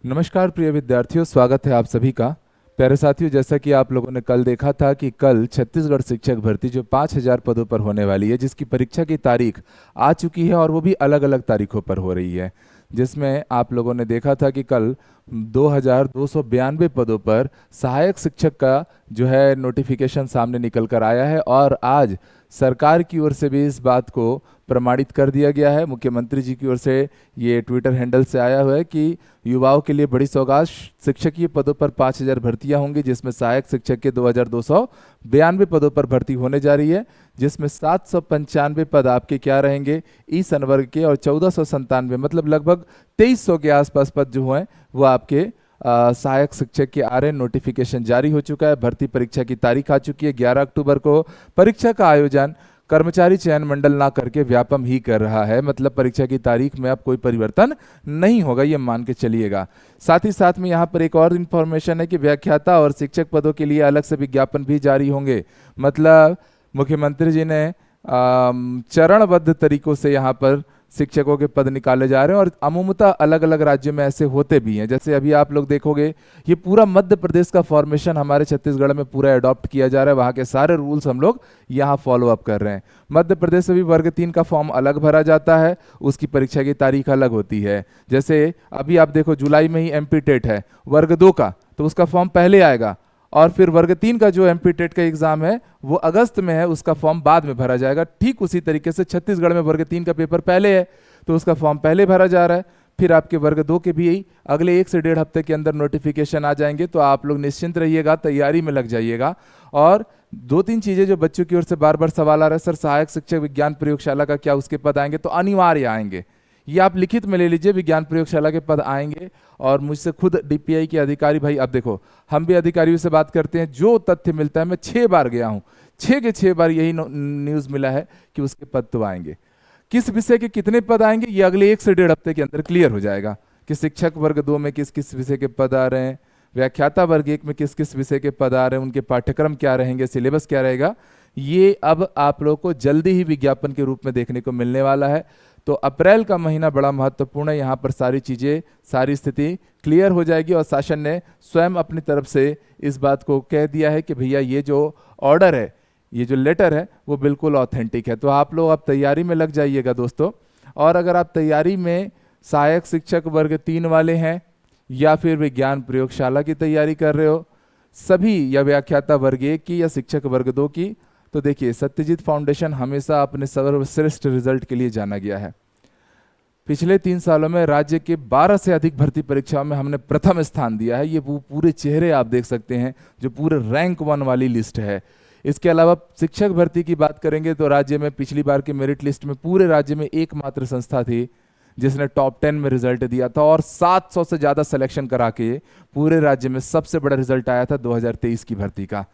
नमस्कार प्रिय विद्यार्थियों, स्वागत है आप सभी का। प्यारे साथियों, जैसा कि आप लोगों ने कल देखा था कि कल छत्तीसगढ़ शिक्षक भर्ती जो 5,000 पदों पर होने वाली है, जिसकी परीक्षा की तारीख आ चुकी है और वो भी अलग अलग तारीखों पर हो रही है। जिसमें आप लोगों ने देखा था कि कल 2,292 पदों पर सहायक शिक्षक का जो है नोटिफिकेशन सामने निकल कर आया है और आज सरकार की ओर से भी इस बात को प्रमाणित कर दिया गया है। मुख्यमंत्री जी की ओर से ये ट्विटर हैंडल से आया हुआ है कि युवाओं के लिए बड़ी सौगात, शिक्षकीय पदों पर 5,000 भर्तियां होंगी, जिसमें सहायक शिक्षक के 2,292 पदों पर भर्ती होने जा रही है। जिसमें 795 पद आपके क्या रहेंगे, ई संवर्ग के, और 1,497 मतलब लगभग 2,300 के आसपास पद जो हैं वो आपके सहायक शिक्षक के आ रहे हैं। नोटिफिकेशन जारी हो चुका है, भर्ती परीक्षा की तारीख आ चुकी है। 11 अक्टूबर को परीक्षा का आयोजन कर्मचारी चयन मंडल ना करके व्यापम ही कर रहा है। मतलब परीक्षा की तारीख में अब कोई परिवर्तन नहीं होगा, ये मान के चलिएगा। साथ ही साथ में यहाँ पर एक और इन्फॉर्मेशन है कि व्याख्याता और शिक्षक पदों के लिए अलग से विज्ञापन भी जारी होंगे। मतलब मुख्यमंत्री जी ने चरणबद्ध तरीकों से यहाँ पर शिक्षकों के पद निकाले जा रहे हैं और अमूमतः अलग अलग राज्यों में ऐसे होते भी हैं। जैसे अभी आप लोग देखोगे, ये पूरा मध्य प्रदेश का फॉर्मेशन हमारे छत्तीसगढ़ में पूरा अडॉप्ट किया जा रहा है। वहाँ के सारे रूल्स हम लोग यहाँ फॉलो अप कर रहे हैं। मध्य प्रदेश में भी वर्ग 3 का फॉर्म अलग भरा जाता है, उसकी परीक्षा की तारीख अलग होती है। जैसे अभी आप देखो, जुलाई में ही एमपी टेट है वर्ग 2 का, तो उसका फॉर्म पहले आएगा, और फिर वर्ग 3 का जो एमपी टेट का एग्जाम है वो अगस्त में है, उसका फॉर्म बाद में भरा जाएगा। ठीक उसी तरीके से छत्तीसगढ़ में वर्ग 3 का पेपर पहले है तो उसका फॉर्म पहले भरा जा रहा है। फिर आपके वर्ग 2 के भी अगले 1 से 1.5 हफ्ते के अंदर नोटिफिकेशन आ जाएंगे। तो आप लोग निश्चिंत रहिएगा, तैयारी में लग जाइएगा। और 2-3 चीजें जो बच्चों की ओर से बार बार सवाल आ रहा है, सर सहायक शिक्षक विज्ञान प्रयोगशाला का क्या उसके पद आएंगे? तो अनिवार्य आएंगे, ये आप लिखित में ले लीजिए, विज्ञान प्रयोगशाला के पद आएंगे। और मुझसे खुद डीपीआई के अधिकारी भाई, अब देखो हम भी अधिकारियों से बात करते हैं, जो तथ्य मिलता है, मैं 6 बार गया हूं, 6 के 6 बार यही न्यूज मिला है कि उसके पद तो आएंगे। किस विषय के कितने पद आएंगे ये अगले 1 से 1.5 हफ्ते के अंदर क्लियर हो जाएगा कि शिक्षक वर्ग 2 में किस किस विषय के पद आ रहे हैं, व्याख्याता वर्ग 1 में किस किस विषय के पद आ रहे हैं, उनके पाठ्यक्रम क्या रहेंगे, सिलेबस क्या रहेगा। ये अब आप लोगों को जल्दी ही विज्ञापन के रूप में देखने को मिलने वाला है। तो अप्रैल का महीना बड़ा महत्वपूर्ण है, यहाँ पर सारी चीज़ें, सारी स्थिति क्लियर हो जाएगी। और शासन ने स्वयं अपनी तरफ से इस बात को कह दिया है कि भैया ये जो ऑर्डर है, ये जो लेटर है, वो बिल्कुल ऑथेंटिक है। तो आप लोग अब तैयारी में लग जाइएगा दोस्तों। और अगर आप तैयारी में सहायक शिक्षक वर्ग 3 वाले हैं या फिर विज्ञान प्रयोगशाला की तैयारी कर रहे हो सभी, या व्याख्याता वर्ग 1 की या शिक्षक वर्ग 2 की, तो देखिए सत्यजीत फाउंडेशन हमेशा अपने सर्वश्रेष्ठ रिजल्ट के लिए जाना गया है। पिछले 3 सालों में राज्य के 12 से अधिक भर्ती परीक्षाओं में हमने प्रथम स्थान दिया है। ये वो पूरे चेहरे आप देख सकते हैं जो पूरे रैंक 1 वाली लिस्ट है। इसके अलावा शिक्षक भर्ती की बात करेंगे तो राज्य में पिछली बार की मेरिट लिस्ट में पूरे राज्य में एकमात्र संस्था थी जिसने टॉप 10 में रिजल्ट दिया था, और 700 से ज़्यादा सिलेक्शन करा के पूरे राज्य में सबसे बड़ा रिजल्ट आया था 2023 की भर्ती का।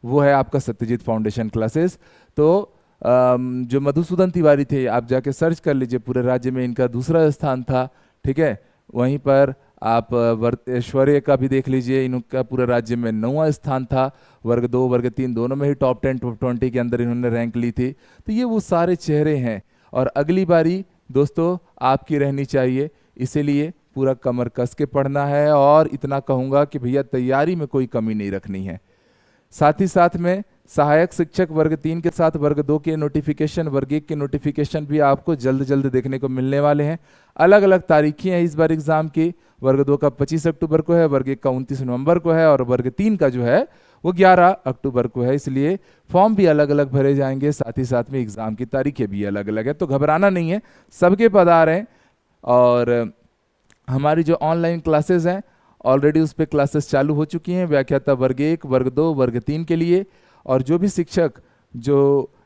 वो है आपका सत्यजीत फाउंडेशन क्लासेस। तो जो मधुसूदन तिवारी थे, आप जाके सर्च कर लीजिए, पूरे राज्य में इनका दूसरा स्थान था। ठीक है, वहीं पर आप ऐश्वर्य का भी देख लीजिए, इनका पूरे राज्य में 9वां स्थान था। वर्ग 2 वर्ग 3 दोनों में ही टॉप 10 टॉप 20 के अंदर इन्होंने रैंक ली थी। तो ये वो सारे चेहरे हैं, और अगली बारी दोस्तों आपकी रहनी चाहिए। इसीलिए पूरा कमर कस के पढ़ना है, और इतना कहूँगा कि भैया तैयारी में कोई कमी नहीं रखनी है। साथ ही साथ में सहायक शिक्षक वर्ग 3 के साथ वर्ग 2 के नोटिफिकेशन, वर्ग 1 के नोटिफिकेशन भी आपको जल्द जल्द देखने को मिलने वाले हैं। अलग अलग तारीखें हैं इस बार एग्जाम की। वर्ग 2 का 25 अक्टूबर को है, वर्ग 1 का 29 नवंबर को है, और वर्ग 3 का जो है वो 11 अक्टूबर को है। इसलिए फॉर्म भी अलग अलग भरे जाएंगे, साथ ही साथ में एग्जाम की तारीखें भी अलग अलग है। तो घबराना नहीं है, सबके पद आ रहे हैं। और हमारी जो ऑनलाइन क्लासेस हैं ऑलरेडी उस पर क्लासेस चालू हो चुकी हैं, व्याख्याता वर्ग 1 वर्ग 2 वर्ग 3 के लिए। और जो भी शिक्षक जो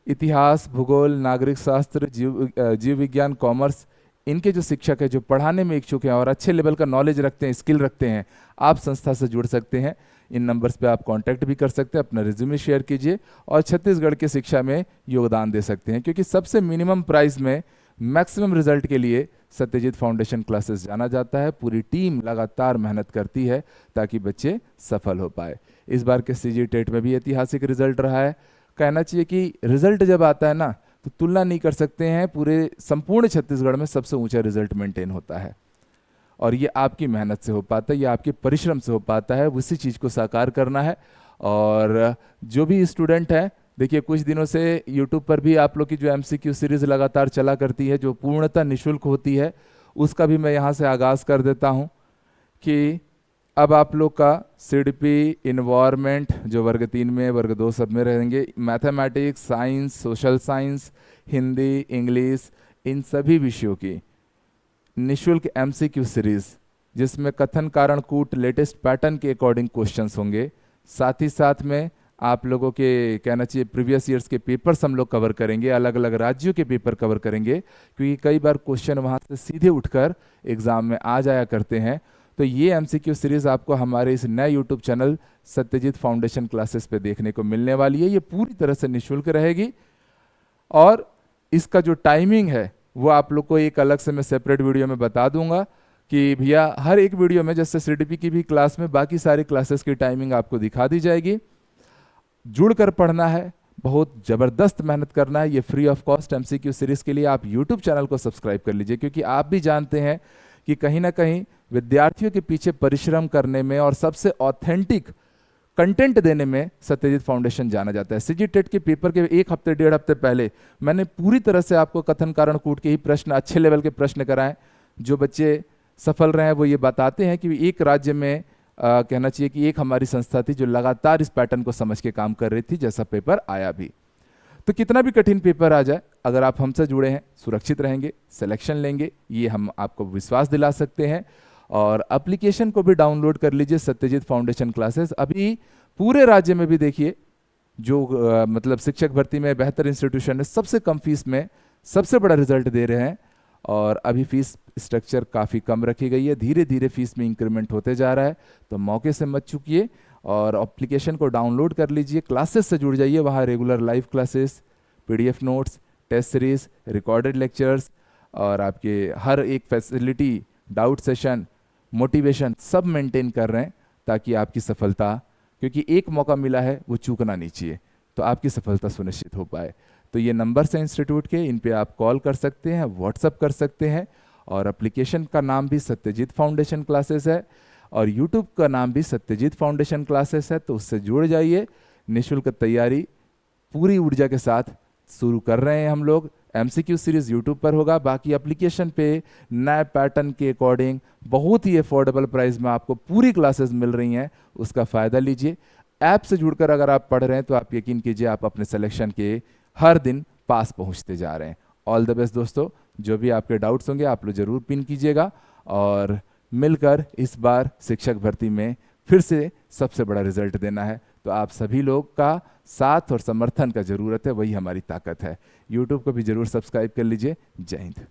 इतिहास, भूगोल, नागरिक शास्त्र, जीव विज्ञान, कॉमर्स, इनके जो शिक्षक है जो पढ़ाने में इच्छुक हैं और अच्छे लेवल का नॉलेज रखते हैं, स्किल रखते हैं, आप संस्था से जुड़ सकते हैं। इन नंबर्स पे आप कांटेक्ट भी कर सकते हैं, अपना रिज्यूमे शेयर कीजिए और छत्तीसगढ़ की शिक्षा में योगदान दे सकते हैं। क्योंकि सबसे मिनिमम प्राइस में मैक्सिमम रिजल्ट के लिए सत्यजीत फाउंडेशन क्लासेस जाना जाता है। पूरी टीम लगातार मेहनत करती है ताकि बच्चे सफल हो पाए। इस बार के सीजी टेट में भी ऐतिहासिक रिजल्ट रहा है। कहना चाहिए कि रिजल्ट जब आता है ना तो तुलना नहीं कर सकते हैं, पूरे संपूर्ण छत्तीसगढ़ में सबसे ऊंचा रिजल्ट मेंटेन होता है। और ये आपकी मेहनत से हो पाता है, ये आपके परिश्रम से हो पाता है, उसी चीज़ को साकार करना है। और जो भी स्टूडेंट है, देखिए कुछ दिनों से यूट्यूब पर भी आप लोग की जो एमसीक्यू सीरीज लगातार चला करती है, जो पूर्णतः निःशुल्क होती है, उसका भी मैं यहाँ से आगाज़ कर देता हूँ कि अब आप लोग का सीडीपी इन्वायरमेंट जो वर्ग 3 में, वर्ग 2 सब में रहेंगे, mathematics, science, social science, Hindi, English, इन सभी विषयों की निःशुल्क एमसीक्यू सीरीज, जिसमें कथन कारण कूट लेटेस्ट पैटर्न के अकॉर्डिंग क्वेश्चंस होंगे। साथ ही साथ में आप लोगों के कहना चाहिए प्रीवियस ईयर्स के पेपर्स हम लोग कवर करेंगे, अलग अलग राज्यों के पेपर कवर करेंगे, क्योंकि कई बार क्वेश्चन वहाँ से सीधे उठकर एग्जाम में आ जाया करते हैं। तो ये एमसीक्यू सीरीज आपको हमारे इस नए YouTube channel Satyajit foundation classes पे देखने को मिलने वाली है। ये पूरी तरह से निःशुल्क रहेगी और इसका जो टाइमिंग है वो आप लोग को एक अलग से मैं सेपरेट वीडियो में बता दूंगा कि भैया हर एक वीडियो में, जैसे सीडीपी की भी क्लास में बाकी सारी क्लासेस की टाइमिंग आपको दिखा दी जाएगी। जुड़कर पढ़ना है, बहुत ज़बरदस्त मेहनत करना है। ये free of cost MCQ series के लिए आप यूट्यूब चैनल को सब्सक्राइब कर लीजिए, क्योंकि आप भी जानते हैं कि कहीं ना कहीं विद्यार्थियों के पीछे परिश्रम करने में और सबसे ऑथेंटिक कंटेंट देने में सत्यजीत फाउंडेशन जाना जाता है। सीजी टेट के पेपर के एक हफ्ते 1.5 हफ्ते पहले मैंने पूरी तरह से आपको कथन कारण कूट के ही प्रश्न, अच्छे लेवल के प्रश्न कराएं। जो बच्चे सफल रहे हैं वो ये बताते हैं कि एक राज्य में कहना चाहिए कि एक हमारी संस्था थी जो लगातार इस पैटर्न को समझ के काम कर रही थी, जैसा पेपर आया भी। तो कितना भी कठिन पेपर आ जाए, अगर आप हमसे जुड़े हैं, सुरक्षित रहेंगे, सिलेक्शन लेंगे, ये हम आपको विश्वास दिला सकते हैं। और एप्लीकेशन को भी डाउनलोड कर लीजिए, सत्यजीत फाउंडेशन क्लासेस। अभी पूरे राज्य में भी देखिए जो मतलब शिक्षक भर्ती में बेहतर इंस्टीट्यूशन है, सबसे कम फीस में सबसे बड़ा रिजल्ट दे रहे हैं। और अभी फीस स्ट्रक्चर काफ़ी कम रखी गई है, धीरे धीरे फीस में इंक्रीमेंट होते जा रहा है। तो मौके से मत चूकिए और एप्लीकेशन को डाउनलोड कर लीजिए, क्लासेस से जुड़ जाइए। वहाँ regular live classes, PDF notes, test series, recorded lectures और आपके हर एक फैसिलिटी, डाउट सेशन, मोटिवेशन सब मेंटेन कर रहे हैं, ताकि आपकी सफलता, क्योंकि एक मौका मिला है वो चूकना नहीं चाहिए, तो आपकी सफलता सुनिश्चित हो पाए। तो ये नंबर्स हैं इंस्टीट्यूट के, इन पे आप कॉल कर सकते हैं, व्हाट्सअप कर सकते हैं। और एप्लीकेशन का नाम भी सत्यजीत फाउंडेशन क्लासेस है और यूट्यूब का नाम भी सत्यजीत फाउंडेशन क्लासेस है। तो उससे जुड़ जाइए। निःशुल्क तैयारी पूरी ऊर्जा के साथ शुरू कर रहे हैं हम लोग। एमसीक्यू सीरीज यूट्यूब पर होगा, बाकी एप्लीकेशन पे नए पैटर्न के अकॉर्डिंग बहुत ही अफोर्डेबल प्राइस में आपको पूरी क्लासेस मिल रही हैं, उसका फ़ायदा लीजिए। ऐप से जुड़कर अगर आप पढ़ रहे हैं तो आप यकीन कीजिए आप अपने सिलेक्शन के हर दिन पास पहुंचते जा रहे हैं। ऑल द बेस्ट दोस्तों। जो भी आपके डाउट्स होंगे आप लोग जरूर पिन कीजिएगा और मिलकर इस बार शिक्षक भर्ती में फिर से सबसे बड़ा रिजल्ट देना है। तो आप सभी लोग का साथ और समर्थन का ज़रूरत है, वही हमारी ताकत है। यूट्यूब को भी जरूर सब्सक्राइब कर लीजिए। जय हिंद।